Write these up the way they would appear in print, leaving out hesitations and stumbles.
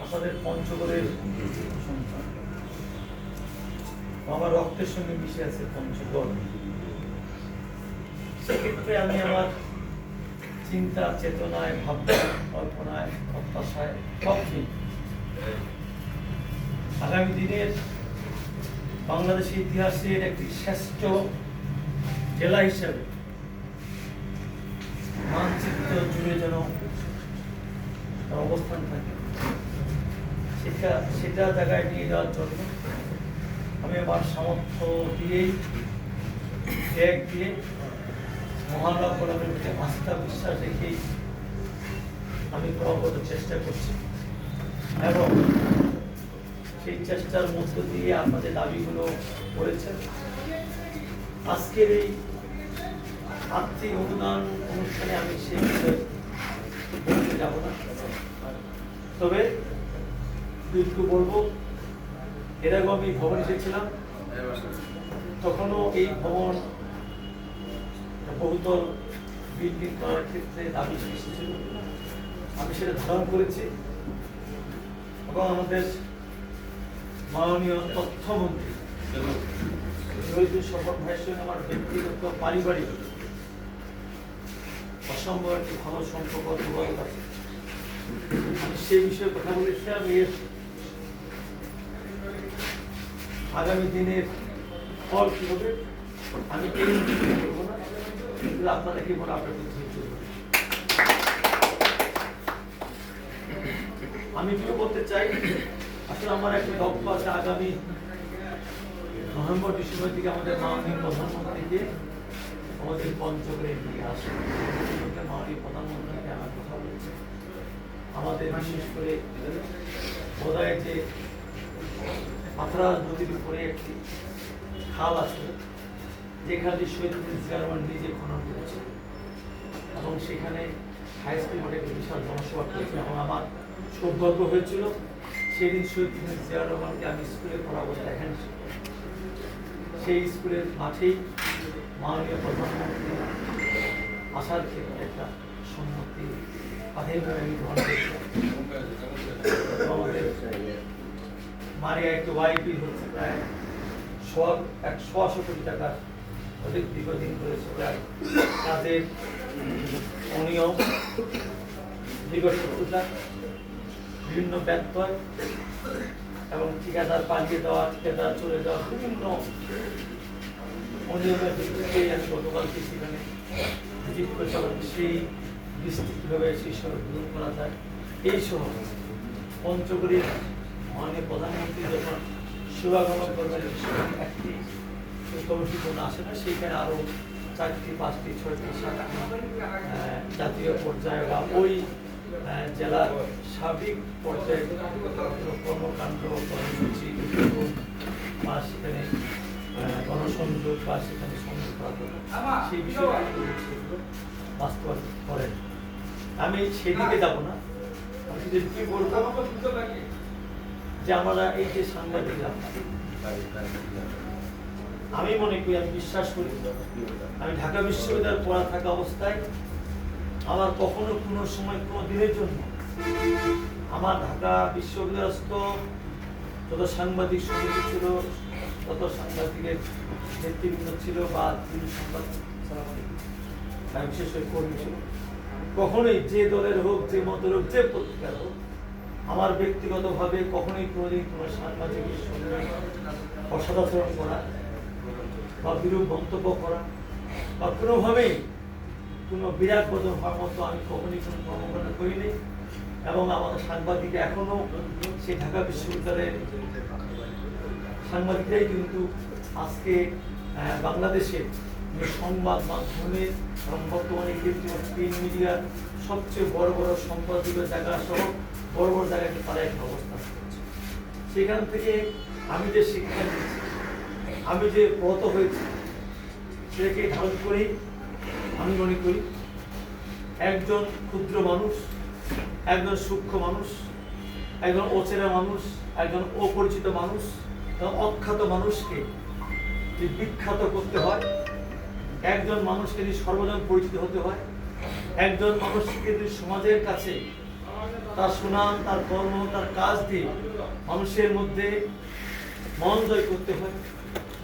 আপনাদের পঞ্চগড়ের সন্তান, আমার রক্তের সঙ্গে মিশে আছে পঞ্চগড়। সেক্ষেত্রে আমি আমার চিন্তা, চেতনায়, ভাবনা, কল্পনায়, প্রত্যাশায় সবই আগামী দিনের বাংলাদেশের ইতিহাসের একটি শ্রেষ্ঠ জেলা হিসেবে মানচিত্র জুড়ে যেন অবস্থান থাকে, সেটা জায়গায় নিয়ে যাওয়ার জন্য আমি আমার সামর্থ্য দিয়েই ত্যাগ দিয়ে মহানগর কলমের প্রতি আস্থা বিশ্বাস রেখেই আমি ক্রমাগত চেষ্টা করছি এবং সেই চেষ্টার মধ্য দিয়ে আপনাদের দাবিগুলো করেছেন। আজকের এই আর্থিক অনুদান অনুষ্ঠানে আমি সেই বিষয়ে বলতে যাব না, তবে দুটো বলবো। এর আগে আমি ভবন এসেছিলাম, তখনও এই ভবন বহুতল বিল্ডিং করার ক্ষেত্রে দাবি এসেছিল, আমি সেটা ধারণ করেছি এবং আমাদের মাননীয় তথ্যমন্ত্রী শহীদুল স্বপন ভাইয়ের সঙ্গে আমার ব্যক্তিগত পারিবারিক অসম্ভব একটি ভালো সম্পর্ক যোগাযোগ আছে। আমি সেই বিষয়ে কথা বলেছি। আমি আগামী দিনের ফল কি হবে আমি এই করবো না, কিন্তু আপনাদেরকে বলে আপনাদের আমি কি বলতে চাই, আসলে আমার একটা লক্ষ্য আছে আগামী নভেম্বর ডিসেম্বর দিকে আমাদের মাননীয় প্রধানমন্ত্রীকে আমাদের পঞ্চগড়ে নিয়ে আসে। মাননীয় প্রধানমন্ত্রীকে আমার কথা বলেছে, আমাদের বিশেষ করে বোধহয় যে পাথরা নদীর উপরে একটি খাল আছে, যেখানে শহীদ জিয়া রহমান নিজে খনন করেছে এবং সেখানে হাই স্কুল মাঠে একটি বিশাল জনসভা করেছে এবং আমার সৌভাগ্য হয়েছিল সেদিন শহীদ জিয়া রহমানকে আমি স্কুলে পড়াবো দেখেন। সেই স্কুলের মাঠেই মাননীয় প্রধানমন্ত্রী আসার ক্ষেত্রে একটা সম্মতি প্রাথমিকভাবে আমি গ্রহণ করেছিলাম। আমাদের মারিয়া একটি ওয়াইপি হচ্ছে প্রায় 100 কোটি টাকার অধিক দীর্ঘদিন করেছে, প্রায় কাজের অনিয়ম, দীর্ঘসূত্রতা, বিভিন্ন ব্যত্যয় এবং ঠিকাদার পালিয়ে দেওয়া, ঠিকাদার চলে যাওয়া, বিভিন্ন অনিয়মের ভিত্তিতে আমি গতকালকে সেখানে ভিজিট করেছিলাম। সেই দৃষ্টি কীভাবে সেই সব দূর করা যায় এই সহ পঞ্চগড়ের মাননীয় প্রধানমন্ত্রী যখন শুভাগমন করবেন একটি কমিটি কোনো আসে না, সেইখানে আরও 4টি 5টি 6টি 7টি জাতীয় পর্যায়ে বা ওই জেলার সার্বিক পর্যায়ে কর্মকাণ্ড, কর্মসূচি বা সেখানে গণসংযোগ বা সেখানে সংযোগ করা সেই বিষয়ে বাস্তবায়ন করেন। আমি সেদিকে যাব না, আমি যদি কি বলবো যে আমরা এই যে সাংবাদিকরা, আমি মনে করি, আমি বিশ্বাস করি, আমি ঢাকা বিশ্ববিদ্যালয়ে পড়া থাকা অবস্থায় আমার কখনো কোনো সময় কোনো দিনের জন্য আমার ঢাকা বিশ্ববিদ্যালয়স্থ যত সাংবাদিক সমিতি ছিল, তত সাংবাদিকের নেতৃবৃন্দ ছিল বা তিনি সংবাদ বিশেষ করে কর্মী ছিল, কখনোই যে দলের হোক, যে মতের হোক, যে পত্রিকার হোক, আমার ব্যক্তিগতভাবে কখনোই কোনোদিন কোনো সাংবাদিকের সঙ্গে অসদাচরণ করা বা বিরূপ মন্তব্য করা বা কোনোভাবেই কোনো বিরাট বদল হওয়ার মতো আমি কখনই কোনো কর্মকাণ্ড করিনি। এবং আমাদের সাংবাদিকরা এখনও সেই ঢাকা বিশ্ববিদ্যালয়ের সাংবাদিকরাই কিন্তু আজকে বাংলাদেশের সংবাদ মাধ্যমের এবং বর্তমানে কৃত্রিম প্রিন্ট মিডিয়ার সবচেয়ে বড় বড় সম্পাদকীয় জায়গা সহ বড় বড় জায়গাকে তারা একটা অবস্থান করছে। সেখান থেকে আমি যে শিক্ষা দিচ্ছি, আমি যে ব্রত হয়েছি, সেটাকে ধারণ করেই আমি মনে করি একজন ক্ষুদ্র মানুষ, একজন সূক্ষ্ম মানুষ, একজন অচেনা মানুষ, একজন অপরিচিত মানুষ এবং অখ্যাত মানুষকে যে বিখ্যাত করতে হয়, একজন মানুষকে যদি সর্বজন পরিচিত হতে হয়, একজন মানুষকে যদি সমাজের কাছে তার সুনাম, তার কর্ম, তার কাজ দিয়ে মানুষের মধ্যে মন জয় করতে হয়,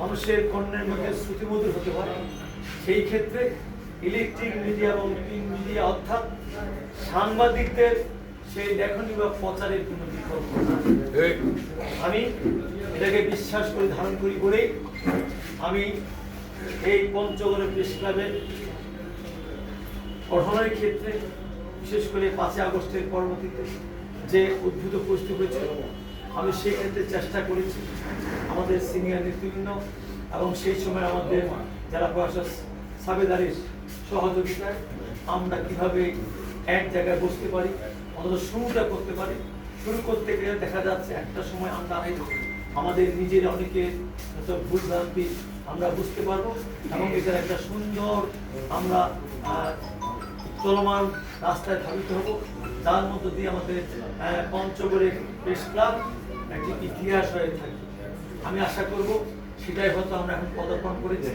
মানুষের কর্ণের মধ্যে শ্রুতিমধুর হতে হয়। সেই ক্ষেত্রে ইলেকট্রিক মিডিয়া এবং প্রিন্ট মিডিয়া অর্থাৎ সাংবাদিকদের সেই লেখনী বা প্রচারের কোনো বিকল্প নেই। আমি এটাকে বিশ্বাস করে ধারণ করি বলে আমি এই পঞ্চগড় প্রেস ক্লাবের গঠনের ক্ষেত্রে, বিশেষ করে 5ই আগস্টের পরবর্তীতে যে উদ্ভূত পরিস্থিতি হয়েছে, আমি সেই ক্ষেত্রে চেষ্টা করেছি আমাদের সিনিয়র নেতৃবৃন্দ এবং সেই সময় আমাদের যারা প্রশাসক সাবেদারের সহযোগিতায় আমরা কিভাবে এক জায়গায় বসতে পারি, অন্তত শুরুটা করতে পারি। শুরু করতে গেলে দেখা যাচ্ছে একটা সময় আমরা আমাদের নিজের অনেকের ভুল ভ্রান্তি আমরা বুঝতে পারবো এবং এটার একটা সুন্দর আমরা চলমান রাস্তায় ধাবিত হব, যার মধ্য দিয়ে আমাদের পঞ্চগড়ের প্রেস ক্লাব একটি ইতিহাস হয়ে থাকে। আমি আশা করব সেটাই হয়তো আমরা এখন পদার্পণ করেছি।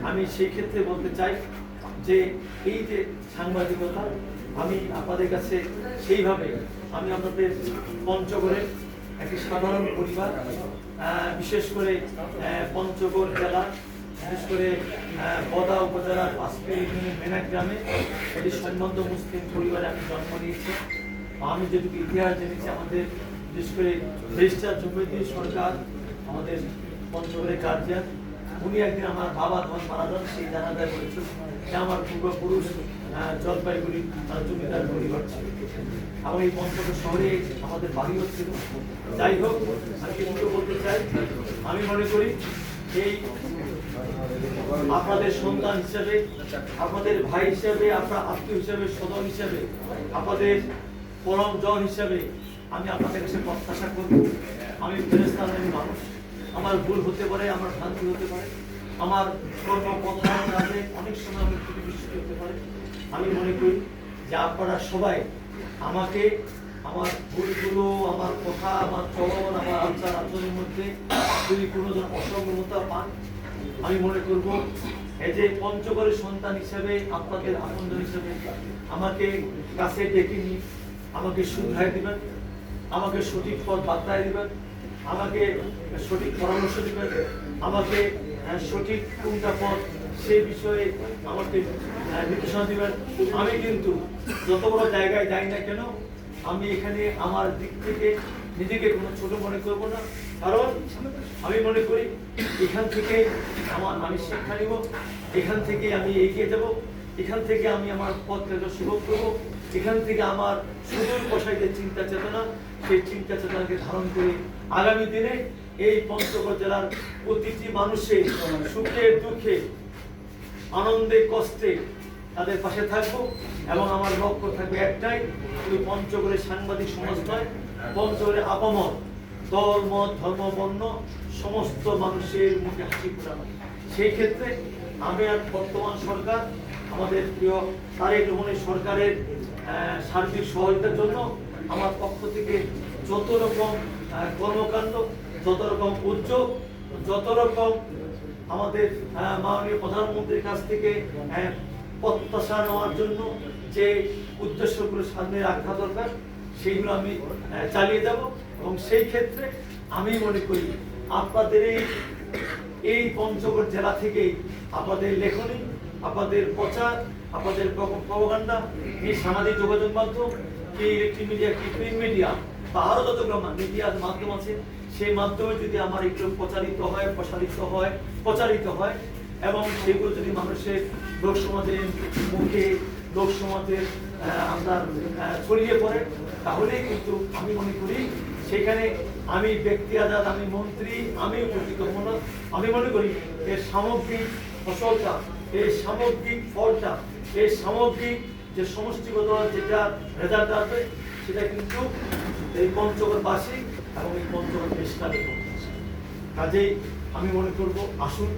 আমি সেই ক্ষেত্রে বলতে চাই যে এই যে সাংবাদিকতা, আমি আপনাদের কাছে সেইভাবে আমি আপনাদের পঞ্চগড়ের একটি সাধারণ পরিবার, বিশেষ করে পঞ্চগড় জেলা, বিশেষ করে বদা উপজেলার পাঁচপি ইউনিয়নের মেনাক গ্রামে একটি সম্বন্ধ মুসলিম পরিবারে আমি জন্ম নিয়েছি। আমি যেটুকু ইতিহাস জেনেছি, আমাদের বিশেষ করে ব্যারিস্টার জুবেদুল সরকার, আমাদের পঞ্চগড়ের গার্জিয়ান, উনি একদিন আমার বাবা যখন মারা যান সেই জানাজায় বলেছিল যে আমার পূর্বপুরুষ জলপাইগুড়ি জমিদার পরিবার ছিল এবং এই পঞ্চগড় শহরে আমাদের বাড়িও ছিল। যাই হোক, আমি কিন্তু বলতে চাই, আমি মনে করি এই আপনাদের সন্তান হিসাবে, আপনাদের ভাই হিসাবে, আপনার আত্মীয় হিসাবে, স্বজন হিসাবে, আপনাদের পরম জন হিসাবে আমি আপনাদের কাছে প্রত্যাশা করব। আমি ফেরেশতার মানুষ, আমার ভুল হতে পারে, আমার ভ্রান্তি হতে পারে, আমার কর্ম কথার কাজে অনেক সময় আমি ত্রুটি বিচ্যুতি হতে পারে। আমি মনে করি যে আপনারা সবাই আমাকে আমার ভুলগুলো, আমার কথা, আমার চলন, আমার আচার আচরণের মধ্যে যদি কোনো ধরনের অসংলগ্নতা পান, আমি মনে করব এই যে পঞ্চগড়ের সন্তান হিসাবে, আপনাদের আপনজন হিসাবে আমাকে কাছে ডেকে নিয়ে আমাকে শুধরাই দিবেন, আমাকে সঠিক পথ বার্তায় দিবেন, আমাকে সঠিক পরামর্শ দিবেন, আমাকে সঠিক কোনটা পথ সেই বিষয়ে আমাকে নির্দেশনা দিবেন। আমি কিন্তু যত বড় জায়গায় যাই না কেন, আমি এখানে আমার দিক থেকে নিজেকে কোনো ছোট মনে করব না, কারণ আমি মনে করি এখান থেকে আমি শিক্ষা নিব, এখান থেকে আমি এগিয়ে যাব, এখান থেকে আমি আমার পথটাকে সুযোগ করবো, এখান থেকে আমার সুদূর প্রসারিত চিন্তা চেতনা, সেই চিন্তা চেতনাকে ধারণ করে আগামী দিনে এই পঞ্চগড় জেলার প্রতিটি মানুষের সুখে দুঃখে, আনন্দে কষ্টে তাদের পাশে থাকবো এবং আমার লক্ষ্য থাকবে একটাই, ওই পঞ্চগড়ের সাংবাদিক সমাজ নয়, পঞ্চগড়ের আপামর দল মত ধর্ম বর্ণ সমস্ত মানুষের মুখে হাসি ফোটানো। সেই ক্ষেত্রে আমি আর বর্তমান সরকার, আমাদের প্রিয় তারেক রহমানের সরকারের সার্বিক সহায়তার জন্য আমার পক্ষ থেকে যত রকম কর্মকাণ্ড, যত রকম উদ্যোগ, যত রকম আমাদের মাননীয় প্রধানমন্ত্রীর কাছ থেকে প্রত্যাশা নেওয়ার জন্য যে উদ্দেশ্যগুলো সামনে রাখা দরকার, সেইগুলো আমি চালিয়ে যাব। এবং সেই ক্ষেত্রে আমি মনে করি আপনাদের এই পঞ্চগড় জেলা থেকে আপনাদের লেখনী, আপনাদের প্রচার, আপনাদের প্রপাগান্ডা, এই সামাজিক যোগাযোগ মাধ্যম, কি ইলেকট্রিক মিডিয়া, কি প্রিন্ট মিডিয়া বা আরো যত মিডিয়ার মাধ্যম আছে, সেই মাধ্যমে যদি আমার একটু প্রচারিত হয়, প্রচারিত হয় এবং সেগুলো যদি মানুষের লোক সমাজের মুখে, লোক সমাজের আপনার ছড়িয়ে পড়ে, তাহলেই কিন্তু আমি মনে করি সেখানে আমি ব্যক্তি আজাদ, আমি মন্ত্রী, আমি উপকৃত হব না। আমি মনে করি এর সামগ্রিক ফসলটা, এই সামগ্রিক ফলটা, এই সামগ্রিক যে সমষ্টিগত যেটা রেজাল্ট আসবে, সেটা কিন্তু এই পঞ্চগড়বাসী এবং এই পঞ্চগড় প্রেস ক্লাবের কাজেই আমি মনে করব আসুন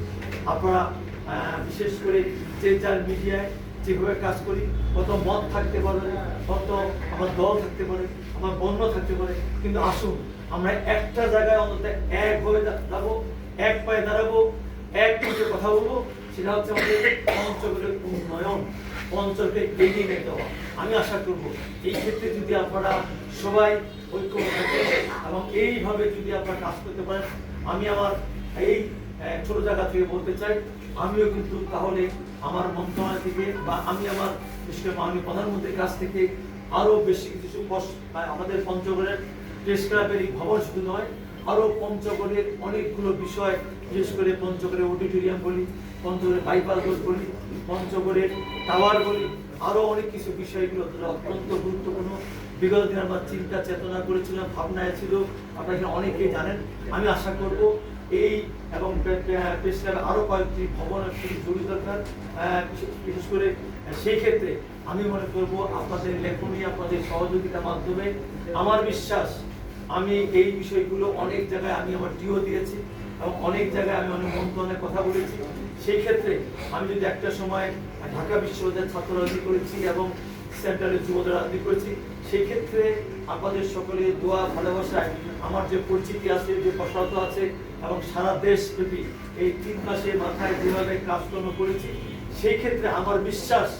আপনারা বিশেষ করে যে যার মিডিয়ায় যেভাবে কাজ করি, কত মত থাকতে পারে, কত আমার দল থাকতে পারে, আমার বর্ণ থাকতে পারে, কিন্তু আসুন আমরা একটা জায়গায় অন্তত এক হয়ে যাবো, এক পায়ে দাঁড়াবো, এক মুখে কথা বলবো, সেটা হচ্ছে আমাদের পঞ্চগড়ের উন্নয়ন। পঞ্চগড়কে এগিয়ে নিয়ে যাওয়া। আমি আশা করব এই ক্ষেত্রে যদি আপনারা সবাই ঐক্য থাকে এবং এইভাবে যদি আপনারা কাজ করতে পারেন, আমি আমার এই ছোট জায়গা থেকে বলতে চাই, আমিও কিন্তু তাহলে আমার মন্ত্রণালয় থেকে বা আমি আমার বিশেষ করে মাননীয় প্রধানমন্ত্রীর কাছ থেকে আরো বেশি কিছু আমাদের পঞ্চগড়ের প্রেস ক্লাবের এই ভবন শুধু নয়, আরো পঞ্চগড়ের অনেকগুলো বিষয়, বিশেষ করে পঞ্চগড়ের অডিটোরিয়াম বলি, পঞ্চগড়ের বাইপাস বলি, পঞ্চগড়ের টাওয়ার বলি, আরো অনেক কিছু বিষয়গুলো অত্যন্ত গুরুত্বপূর্ণ। বিগত দিন আমরা চিন্তা চেতনা করেছিলাম, ভাবনায় ছিল, আপনারা এখানে অনেকেই জানেন। আমি আশা করব এই এবং প্রেস ক্লাবে আরো কয়েকটি ভবন জরুরি দরকার, বিশেষ করে সেই ক্ষেত্রে আমি মনে করব আপনাদের লেখনী, আপনাদের সহযোগিতার মাধ্যমে আমার বিশ্বাস আমি এই বিষয়গুলো অনেক জায়গায় আমি আমার ডিও দিয়েছি এবং অনেক জায়গায় আমি অনেক মন্ত্রণালয়ে কথা বলেছি। সেই ক্ষেত্রে আমি যদি একটা সময় ঢাকা বিশ্ববিদ্যালয়ের ছাত্র রাজনীতি করেছি এবং সেন্ট্রালের যুবদের রাজনীতি করেছি, সেই ক্ষেত্রে আপনাদের সকলে দোয়া ভালোবাসায় আমার যে পরিচিতি আছে, যে প্রসারতা আছে এবং সারা দেশব্যাপী এই 3 মাসের মাথায় যেভাবে কাজকর্ম করেছি, সেই ক্ষেত্রে আমার বিশ্বাস,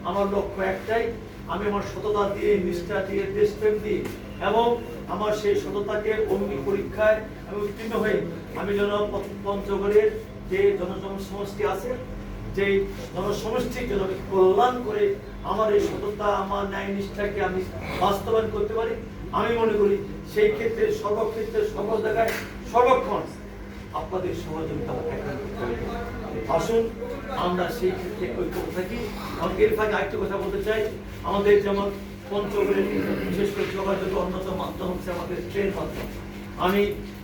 আমার লক্ষ্য একটাই, আমি আমার সততা দিয়ে, নিষ্ঠা দিয়ে, দেশপ্রেম দিয়ে এবং আমার সেই সততাকে অগ্নি পরীক্ষায় আমি উত্তীর্ণ হয়ে আমি যেন পঞ্চগড়ের যে জনসমষ্টি আছে, যে জনসমষ্টির জন্য আমি কল্যাণ করে আমার এই সততা, আমার ন্যায় নিষ্ঠাকে আমি বাস্তবায়ন করতে পারি। আমি মনে করি সেই ক্ষেত্রে সর্বক্ষেত্রে সর্ব জায়গায় সর্বক্ষণ আপনাদের সহযোগিতা আসুন আমরা সেই ক্ষেত্রে ঐক্য থাকি। এবং এর ফাঁকে আরেকটি কথা বলতে চাই, আমাদের যেমন পঞ্চগড়ের বিশেষ করে যোগাযোগের অন্যতম মাধ্যম হচ্ছে আমাদের ট্রেন মাধ্যম। আমি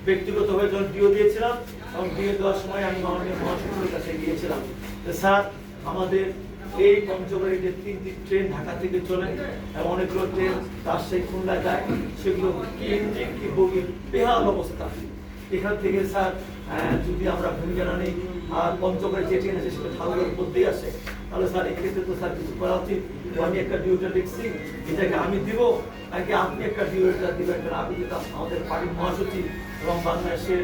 ব্যক্তিগতভাবে যখন ডিও দিয়েছিলাম এবং ডিও দেওয়ার সময় আমি মাননীয় মহাসচিবের কাছে গিয়েছিলাম, স্যার আমাদের এই পঞ্চগড়ের যে 3টি ট্রেন ঢাকা থেকে চলে এবং অনেকগুলো ট্রেন রাজশাহী খুলনা যায়, সেগুলো কি ইঞ্জিন কি বগির বেহাল অবস্থা। এখান থেকে স্যার যদি আমরা ভূমিকা না নিই আর পঞ্চগড়ে যে ট্রেন আছে সেটা ঠাকুরের মধ্যেই আসে, তাহলে স্যার এক্ষেত্রে তো স্যার কিছু করা উচিত। আমি একটা ডিউটা দেখছি, এটাকে আমি দিব নাকি আপনি একটা ডিউটা দিবেন? আমি দিতাম আমাদের পার্টির মহাসচিব এবং বাংলাদেশের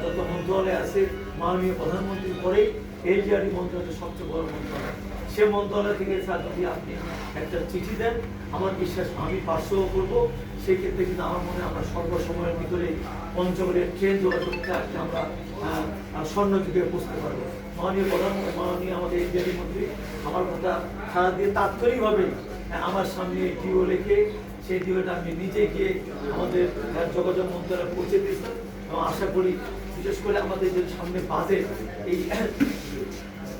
যত মন্ত্রণালয় আছে, মাননীয় প্রধানমন্ত্রীর পরেই এলজিআরডি মন্ত্রণালয় সবচেয়ে বড় মন্ত্রণালয়। সে মন্ত্রণালয় থেকে স্যার যদি আপনি একটা চিঠি দেন, আমার বিশ্বাস আমি পার্শ্বও করবো। সেই ক্ষেত্রে কিন্তু আমার মনে আমরা সর্বসময়ের ভিতরে পঞ্চগড়ের ট্রেন যোগাযোগটা আমরা স্বর্ণযুগে বুঝতে পারবো। মাননীয় প্রধানমন্ত্রী, মাননীয় আমাদের এলজিআরডি মন্ত্রী আমার কথা সারা দিয়ে তাৎক্ষণিকভাবে আমার সামনে ডিও লিখে সেই ডিওটা আমি নিজে গিয়ে আমাদের যোগাযোগ মন্ত্রণালয়ে পৌঁছে দিয়েছিলাম এবং আশা করি বিশেষ করে আমাদের যে সামনে বাজেট এই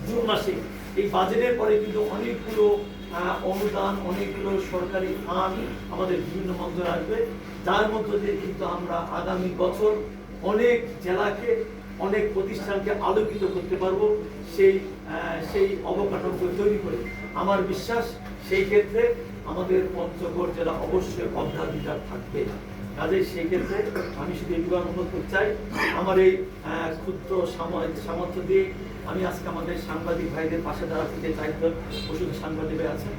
জুন মাসে, এই বাজেটের পরে কিন্তু অনেকগুলো অনুদান, অনেকগুলো সরকারি ফান্ড আমাদের বিভিন্ন মন্ত্রণালয়ে আসবে, যার মধ্য দিয়ে কিন্তু আমরা আগামী বছর অনেক জেলাকে, অনেক প্রতিষ্ঠানকে আলোকিত করতে পারবো সেই অবকাঠামো তৈরি করে। আমার বিশ্বাস সেই ক্ষেত্রে আমাদের পঞ্চগড় জেলা অবশ্যই অগ্রাধিকার থাকবে। কাজে সেই ক্ষেত্রে আমি শুধু এটুকু অনুরোধ করতে চাই, আমার এই ক্ষুদ্র সামর্থ্য দিয়ে আমি আজকে আমাদের সাংবাদিক ভাইদের পাশে দাঁড়াতে যে দায়িত্ব, সাংবাদিক ভাই আছেন।